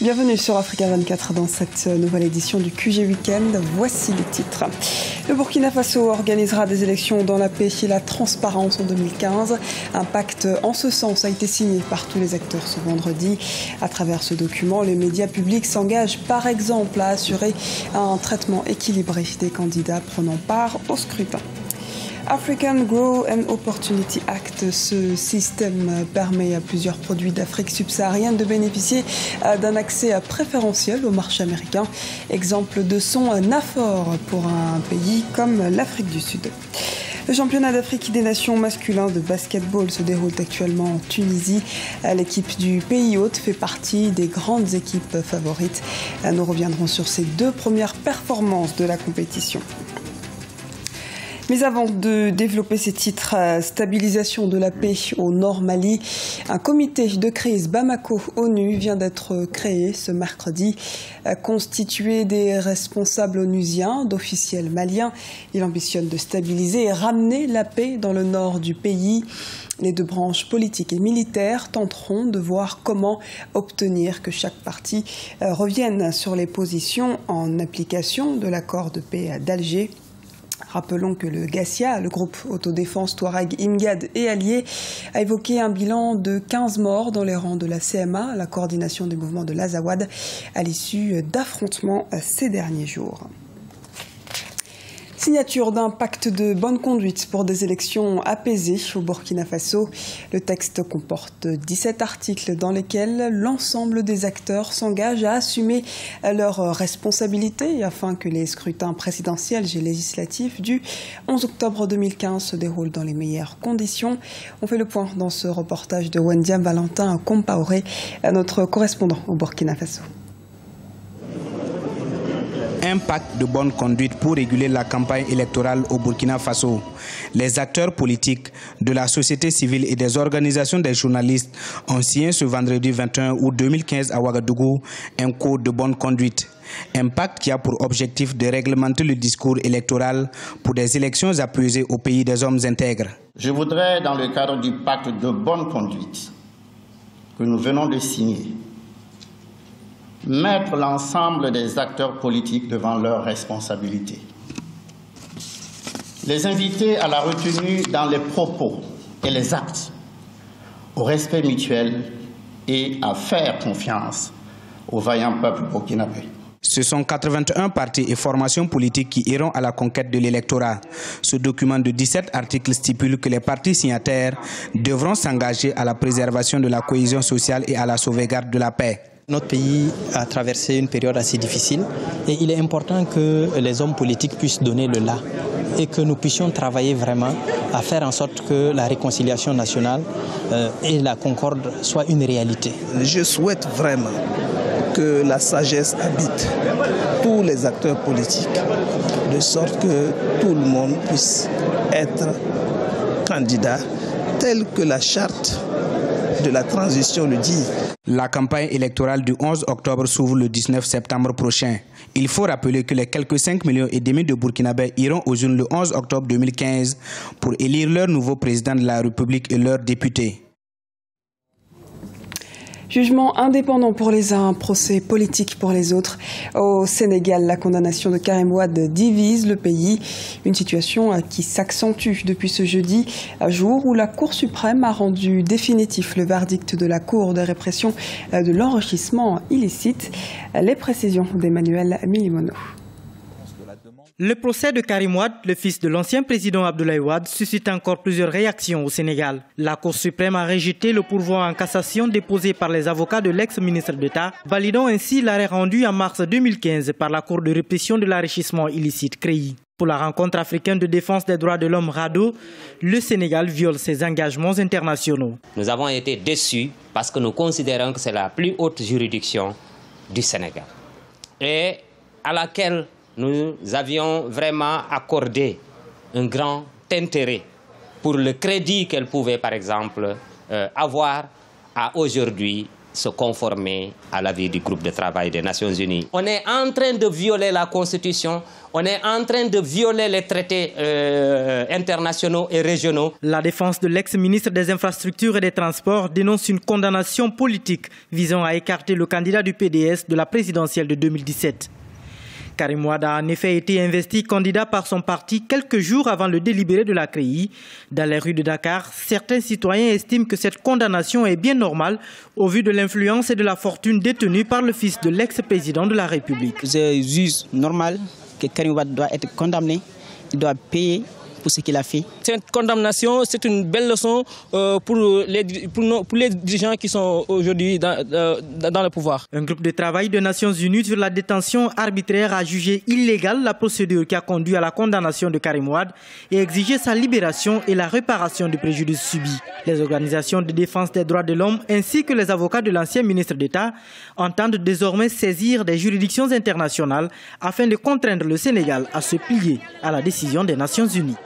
Bienvenue sur Africa 24 dans cette nouvelle édition du QG Weekend. Voici les titres. Le Burkina Faso organisera des élections dans la paix et la transparence en 2015. Un pacte en ce sens a été signé par tous les acteurs ce vendredi. À travers ce document, les médias publics s'engagent par exemple à assurer un traitement équilibré des candidats prenant part au scrutin. African Grow and Opportunity Act, ce système permet à plusieurs produits d'Afrique subsaharienne de bénéficier d'un accès préférentiel au marché américain. Exemple de son apport pour un pays comme l'Afrique du Sud. Le championnat d'Afrique des nations masculin de basketball se déroule actuellement en Tunisie. L'équipe du pays hôte fait partie des grandes équipes favorites. Nous reviendrons sur ces deux premières performances de la compétition. Mais avant de développer ces titres, stabilisation de la paix au Nord Mali, un comité de crise Bamako-ONU vient d'être créé ce mercredi, constitué des responsables onusiens, d'officiels maliens. Il ambitionne de stabiliser et ramener la paix dans le nord du pays. Les deux branches politiques et militaires tenteront de voir comment obtenir que chaque partie revienne sur les positions en application de l'accord de paix d'Alger. Rappelons que le Gassia, le groupe autodéfense Touareg Imgad et alliés, a évoqué un bilan de 15 morts dans les rangs de la CMA, la coordination des mouvements de l'Azawad, à l'issue d'affrontements ces derniers jours. Signature d'un pacte de bonne conduite pour des élections apaisées au Burkina Faso. Le texte comporte 17 articles dans lesquels l'ensemble des acteurs s'engagent à assumer leurs responsabilités afin que les scrutins présidentiels et législatifs du 11 octobre 2015 se déroulent dans les meilleures conditions. On fait le point dans ce reportage de Wendiam Valentin Compaoré, notre correspondant au Burkina Faso. Un pacte de bonne conduite pour réguler la campagne électorale au Burkina Faso. Les acteurs politiques, de la société civile et des organisations des journalistes ont signé ce vendredi 21 août 2015 à Ouagadougou un code de bonne conduite. Un pacte qui a pour objectif de réglementer le discours électoral pour des élections apaisées au pays des hommes intègres. Je voudrais, dans le cadre du pacte de bonne conduite que nous venons de signer, mettre l'ensemble des acteurs politiques devant leurs responsabilités. Les inviter à la retenue dans les propos et les actes, au respect mutuel et à faire confiance au vaillant peuple burkinabé. Ce sont 81 partis et formations politiques qui iront à la conquête de l'électorat. Ce document de 17 articles stipule que les partis signataires devront s'engager à la préservation de la cohésion sociale et à la sauvegarde de la paix. Notre pays a traversé une période assez difficile et il est important que les hommes politiques puissent donner le là et que nous puissions travailler vraiment à faire en sorte que la réconciliation nationale et la concorde soient une réalité. Je souhaite vraiment que la sagesse habite tous les acteurs politiques, de sorte que tout le monde puisse être candidat tel que la charte de la transition le dit. La campagne électorale du 11 octobre s'ouvre le 19 septembre prochain. Il faut rappeler que les quelques 5,5 millions de Burkinabés iront aux urnes le 11 octobre 2015 pour élire leur nouveau président de la République et leurs députés. Jugement indépendant pour les uns, procès politique pour les autres. Au Sénégal, la condamnation de Karim Wade divise le pays. Une situation qui s'accentue depuis ce jeudi, jour où la Cour suprême a rendu définitif le verdict de la Cour de répression de l'enrichissement illicite. Les précisions d'Emmanuel Milimono. Le procès de Karim Wade, le fils de l'ancien président Abdoulaye Wade, suscite encore plusieurs réactions au Sénégal. La Cour suprême a rejeté le pourvoi en cassation déposé par les avocats de l'ex-ministre d'État, validant ainsi l'arrêt rendu en mars 2015 par la Cour de répression de l'enrichissement illicite CREI. Pour la rencontre africaine de défense des droits de l'homme RADDHO, le Sénégal viole ses engagements internationaux. Nous avons été déçus parce que nous considérons que c'est la plus haute juridiction du Sénégal et à laquelle nous avions vraiment accordé un grand intérêt pour le crédit qu'elle pouvait, par exemple, avoir à aujourd'hui se conformer à l'avis du groupe de travail des Nations Unies. On est en train de violer la Constitution, on est en train de violer les traités internationaux et régionaux. La défense de l'ex-ministre des Infrastructures et des Transports dénonce une condamnation politique visant à écarter le candidat du PDS de la présidentielle de 2017. Karim Wade a en effet été investi candidat par son parti quelques jours avant le délibéré de la CREI. Dans les rues de Dakar, certains citoyens estiment que cette condamnation est bien normale au vu de l'influence et de la fortune détenue par le fils de l'ex-président de la République. Je juge normal que Karim Wade doit être condamné, il doit payer pour ce qu'il a fait. Cette condamnation, c'est une belle leçon pour les dirigeants qui sont aujourd'hui dans le pouvoir. Un groupe de travail des Nations Unies sur la détention arbitraire a jugé illégale la procédure qui a conduit à la condamnation de Karim Wade et exigé sa libération et la réparation du préjudice subi. Les organisations de défense des droits de l'homme ainsi que les avocats de l'ancien ministre d'État entendent désormais saisir des juridictions internationales afin de contraindre le Sénégal à se plier à la décision des Nations Unies.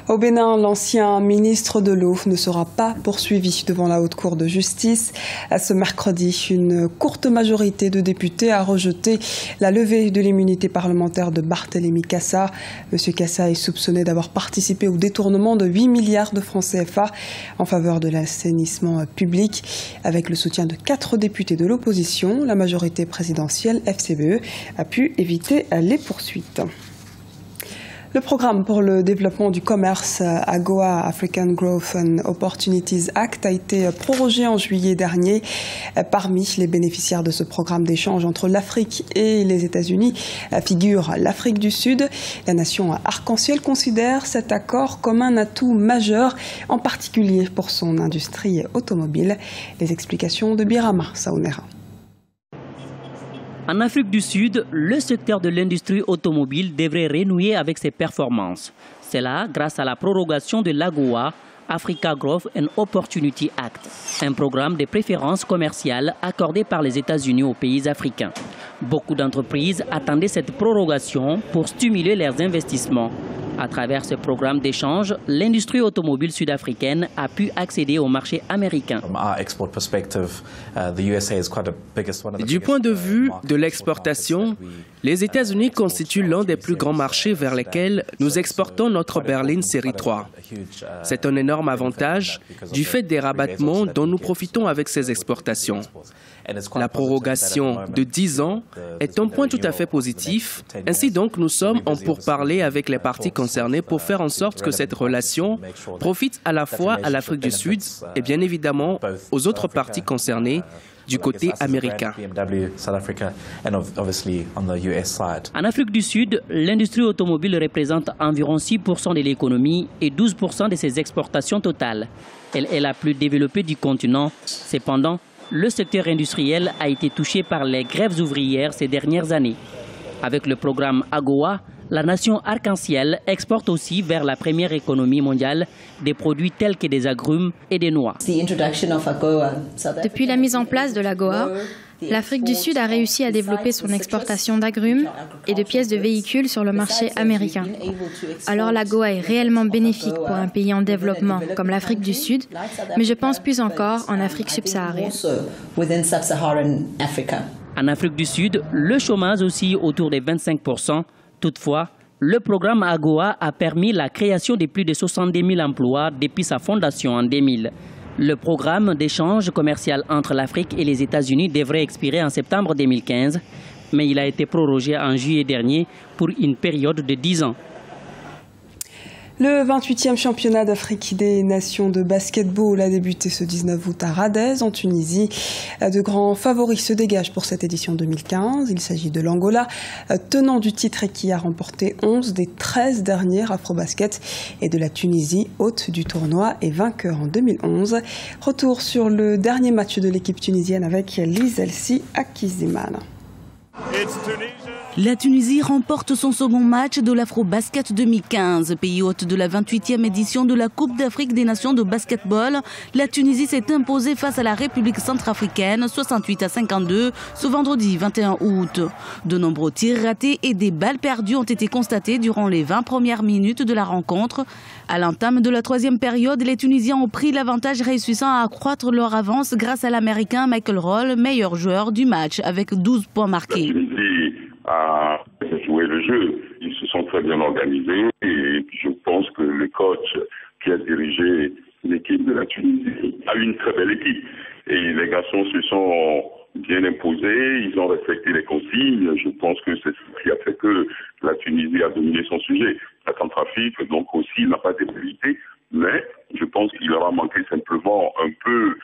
Au Bénin, l'ancien ministre de l'eau ne sera pas poursuivi devant la Haute Cour de justice. Ce mercredi, une courte majorité de députés a rejeté la levée de l'immunité parlementaire de Barthélémy Cassa. Monsieur Cassa est soupçonné d'avoir participé au détournement de 8 milliards de francs CFA en faveur de l'assainissement public. Avec le soutien de 4 députés de l'opposition, la majorité présidentielle FCBE a pu éviter les poursuites. Le programme pour le développement du commerce AGOA, African Growth and Opportunities Act, a été prorogé en juillet dernier. Parmi les bénéficiaires de ce programme d'échange entre l'Afrique et les États-Unis figure l'Afrique du Sud. La nation arc-en-ciel considère cet accord comme un atout majeur, en particulier pour son industrie automobile. Les explications de Birama Saounera. En Afrique du Sud, le secteur de l'industrie automobile devrait renouer avec ses performances. C'est là grâce à la prorogation de l'AGOA, Africa Growth and Opportunity Act, un programme de préférences commerciales accordé par les États-Unis aux pays africains. Beaucoup d'entreprises attendaient cette prorogation pour stimuler leurs investissements. À travers ce programme d'échange, l'industrie automobile sud-africaine a pu accéder au marché américain. Du point de vue de l'exportation, les États-Unis constituent l'un des plus grands marchés vers lesquels nous exportons notre berline série 3. C'est un énorme avantage du fait des rabattements dont nous profitons avec ces exportations. La prorogation de 10 ans est un point tout à fait positif. Ainsi donc, nous sommes en pourparlers avec les parties concernées pour faire en sorte que cette relation profite à la fois à l'Afrique du Sud et bien évidemment aux autres parties concernées du côté américain. En Afrique du Sud, l'industrie automobile représente environ 6% de l'économie et 12% de ses exportations totales. Elle est la plus développée du continent. Cependant, le secteur industriel a été touché par les grèves ouvrières ces dernières années. Avec le programme AGOA, la nation arc-en-ciel exporte aussi vers la première économie mondiale des produits tels que des agrumes et des noix. Depuis la mise en place de l'AGOA, l'Afrique du Sud a réussi à développer son exportation d'agrumes et de pièces de véhicules sur le marché américain. Alors l'AGOA est réellement bénéfique pour un pays en développement comme l'Afrique du Sud, mais je pense plus encore en Afrique subsaharienne. En Afrique du Sud, le chômage oscille autour des 25%. Toutefois, le programme AGOA a permis la création de plus de 70 000 emplois depuis sa fondation en 2000. Le programme d'échange commercial entre l'Afrique et les États-Unis devrait expirer en septembre 2015, mais il a été prorogé en juillet dernier pour une période de 10 ans. Le 28e championnat d'Afrique des Nations de basketball a débuté ce 19 août à Radès, en Tunisie. De grands favoris se dégagent pour cette édition 2015. Il s'agit de l'Angola, tenant du titre et qui a remporté 11 des 13 dernières Afrobasket, et de la Tunisie, hôte du tournoi et vainqueur en 2011. Retour sur le dernier match de l'équipe tunisienne avec Lise Elsi Akiziman. La Tunisie remporte son second match de l'Afro-Basket 2015. Pays hôte de la 28e édition de la Coupe d'Afrique des Nations de basketball, la Tunisie s'est imposée face à la République centrafricaine 68-52 ce vendredi 21 août. De nombreux tirs ratés et des balles perdues ont été constatés durant les 20 premières minutes de la rencontre. À l'entame de la troisième période, les Tunisiens ont pris l'avantage, réussissant à accroître leur avance grâce à l'Américain Michael Roll, meilleur joueur du match avec 12 points marqués. À jouer le jeu. Ils se sont très bien organisés et je pense que le coach qui a dirigé l'équipe de la Tunisie a une très belle équipe. Et les garçons se sont bien imposés, ils ont respecté les consignes. Je pense que c'est ce qui a fait que la Tunisie a dominé son sujet. La Centrafrique, donc aussi, n'a pas d'ébulité, mais je pense qu'il leur a manqué simplement un peu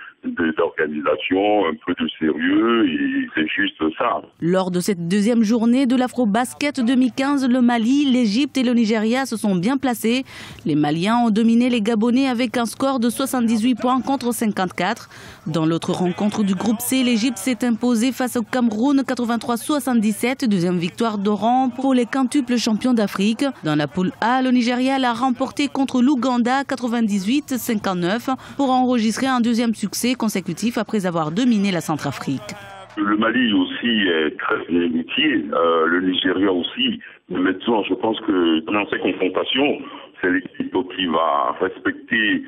d'organisation, un peu de sérieux, et c'est juste ça. Lors de cette deuxième journée de l'Afro-Basket 2015, le Mali, l'Égypte et le Nigeria se sont bien placés. Les Maliens ont dominé les Gabonais avec un score de 78 points contre 54. Dans l'autre rencontre du groupe C, l'Égypte s'est imposée face au Cameroun 83-77, deuxième victoire de rang pour les quintuples champions d'Afrique. Dans la poule A, le Nigeria l'a remporté contre l'Ouganda 98-59 pour enregistrer un deuxième succès consécutif après avoir dominé la Centrafrique. Le Mali aussi est très bien outillé, le Nigeria aussi. Maintenant, je pense que dans ces confrontations, c'est l'équipe qui va respecter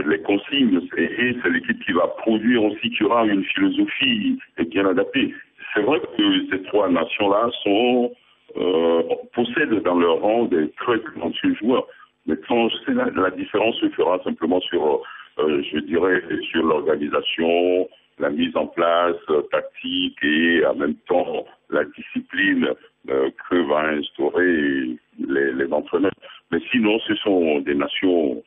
les consignes et c'est l'équipe qui va produire aussi, qui aura une philosophie bien adaptée. C'est vrai que ces trois nations-là possèdent dans leur rang des très talentueux joueurs. Maintenant, la différence se fera simplement sur, je dirais, sur l'organisation, la mise en place tactique et en même temps la discipline que va instaurer les entraîneurs. Mais sinon, ce sont des nations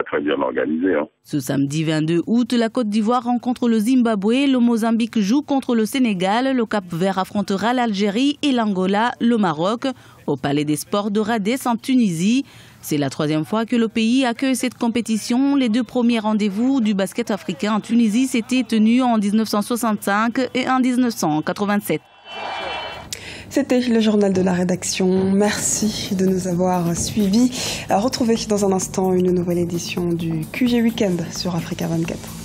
très bien organisées. Ce samedi 22 août, la Côte d'Ivoire rencontre le Zimbabwe, le Mozambique joue contre le Sénégal, le Cap-Vert affrontera l'Algérie et l'Angola, le Maroc, au Palais des Sports de Radès en Tunisie. C'est la troisième fois que le pays accueille cette compétition. Les deux premiers rendez-vous du basket africain en Tunisie s'étaient tenus en 1965 et en 1987. C'était le journal de la rédaction. Merci de nous avoir suivis. Retrouvez dans un instant une nouvelle édition du QG Weekend sur Africa 24.